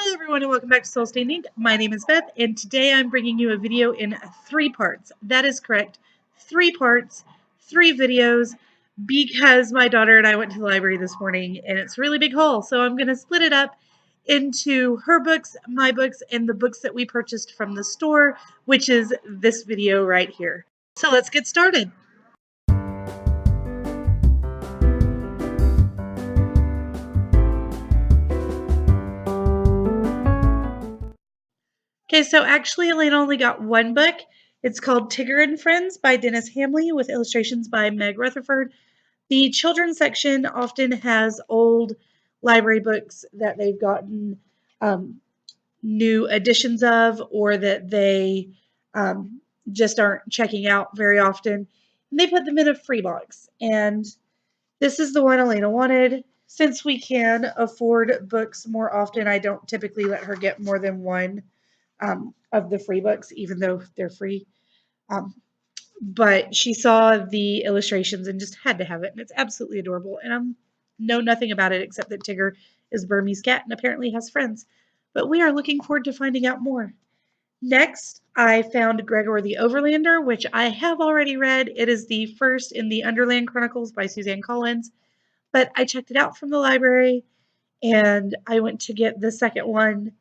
Hello everyone and welcome back to Soul Stain Inc. My name is Beth and today I'm bringing you a video in 3 parts. That is correct. 3 parts, 3 videos, because my daughter and I went to the library this morning and it's a really big haul. So I'm going to split it up into her books, my books, and the books that we purchased from the store, which is this video right here. So let's get started. Okay, so actually Elena only got one book. It's called Tigger and Friends by Dennis Hamley with illustrations by Meg Rutherford. The children's section often has old library books that they've gotten new editions of or that they just aren't checking out very often. And they put them in a free box. And this is the one Elena wanted. Since we can afford books more often, I don't typically let her get more than one of the free books, even though they're free. But she saw the illustrations and just had to have it, and it's absolutely adorable. And I know nothing about it except that Tigger is Burmese cat and apparently has friends. But we are looking forward to finding out more. Next, I found Gregor the Overlander, which I have already read. It is the first in the Underland Chronicles by Suzanne Collins. But I checked it out from the library, and I went to get the second one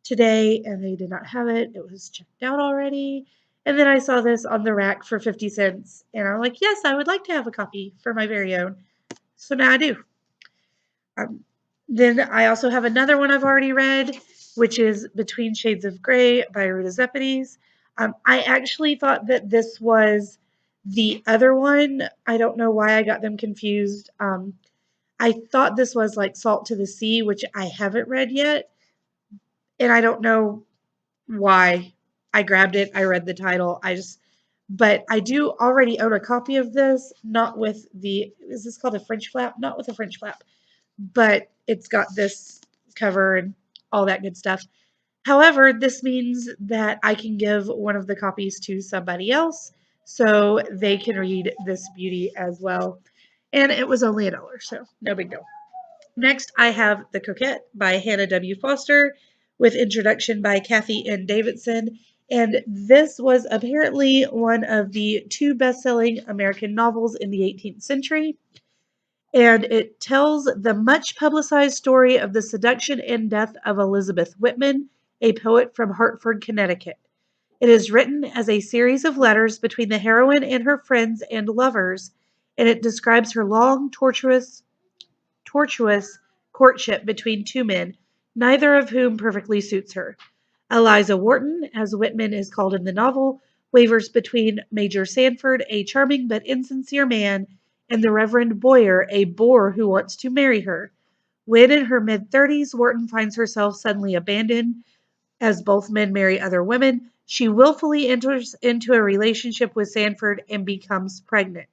today, and they did not have it. It was checked out already. And then I saw this on the rack for 50 cents, and I'm like, yes, I would like to have a copy for my very own. So now I do. Then I also have another one I've already read, which is Between Shades of Grey by Ruta Sepetys. I actually thought that this was the other one. I don't know why I got them confused. I thought this was like Salt to the Sea, which I haven't read yet. And I don't know why I grabbed it. I read the title. But I do already own a copy of this, not with is this called a French flap? Not with a French flap, but it's got this cover and all that good stuff. However, this means that I can give one of the copies to somebody else so they can read this beauty as well. And it was only $1, so no big deal. Next, I have The Coquette by Hannah W. Foster with introduction by Kathy N. Davidson. And this was apparently one of the 2 best-selling American novels in the 18th century. And it tells the much-publicized story of the seduction and death of Elizabeth Whitman, a poet from Hartford, Connecticut. It is written as a series of letters between the heroine and her friends and lovers, and it describes her long, tortuous courtship between 2 men, neither of whom perfectly suits her. Eliza Wharton, as Whitman is called in the novel, wavers between Major Sanford, a charming but insincere man, and the Reverend Boyer, a bore who wants to marry her. When in her mid-30s, Wharton finds herself suddenly abandoned as both men marry other women. She willfully enters into a relationship with Sanford and becomes pregnant.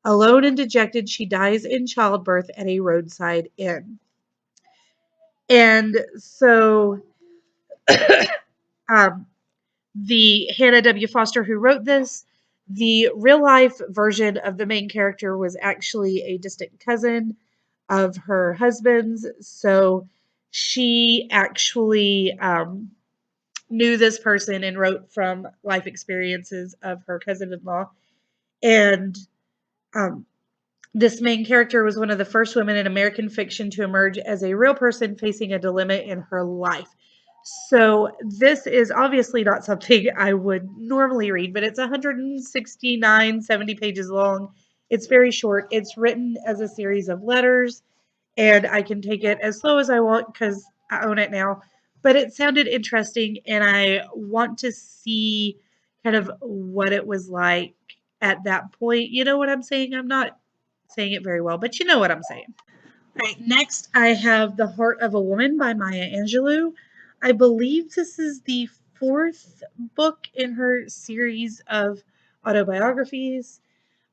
Alone and dejected, she dies in childbirth at a roadside inn. And so the Hannah W. Foster who wrote this, the real life version of the main character was actually a distant cousin of her husband's. So she actually knew this person and wrote from life experiences of her cousin-in-law. And this main character was one of the first women in American fiction to emerge as a real person facing a dilemma in her life. So this is obviously not something I would normally read, but it's 169, 70 pages long. It's very short. It's written as a series of letters, and I can take it as slow as I want because I own it now. But it sounded interesting, and I want to see kind of what it was like at that point. You know what I'm saying? I'm not saying it very well, but you know what I'm saying. All right, next I have The Heart of a Woman by Maya Angelou. I believe this is the 4th book in her series of autobiographies.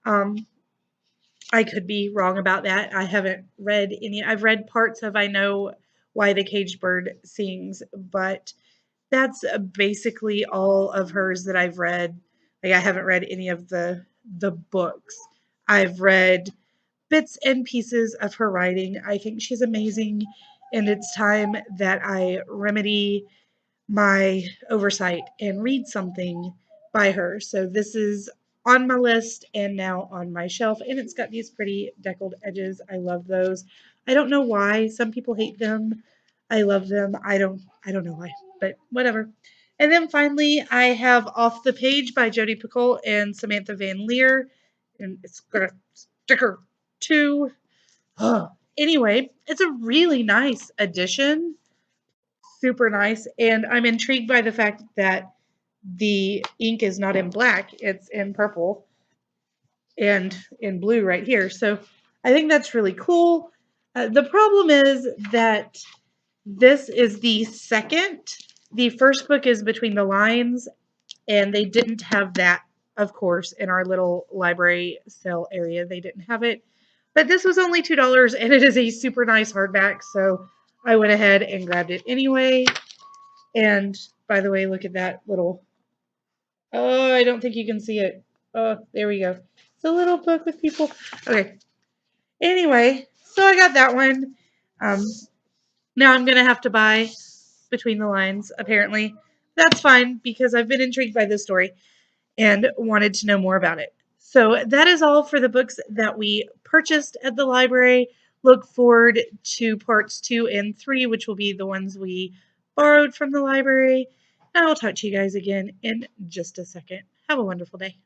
I could be wrong about that. I haven't read any. I've read parts of I Know Why the Caged Bird Sings, but that's basically all of hers that I've read. Like I haven't read any of the books. I've read bits and pieces of her writing. I think she's amazing, and it's time that I remedy my oversight and read something by her. So this is on my list and now on my shelf, and it's got these pretty deckled edges. I love those. I don't know why some people hate them. I love them. I don't know why, but whatever. And then finally, I have Off the Page by Jodi Picoult and Samantha Van Leer, and it's got a sticker too. Anyway, it's a really nice edition, super nice, and I'm intrigued by the fact that the ink is not in black, it's in purple and in blue right here. So I think that's really cool. The problem is that this is the second. The first book is Between the Lines, and they didn't have that, of course, in our little library sale area. They didn't have it. But this was only $2, and it is a super nice hardback, so I went ahead and grabbed it anyway. And by the way, look at that little. Oh, I don't think you can see it. Oh, there we go. It's a little book with people. Okay. Anyway, so I got that one. Um, Now I'm gonna have to buy Between the Lines. Apparently, that's fine because I've been intrigued by this story and wanted to know more about it. So that is all for the books that we purchased at the library. Look forward to parts 2 and 3, which will be the ones we borrowed from the library. And I'll talk to you guys again in just a second. Have a wonderful day.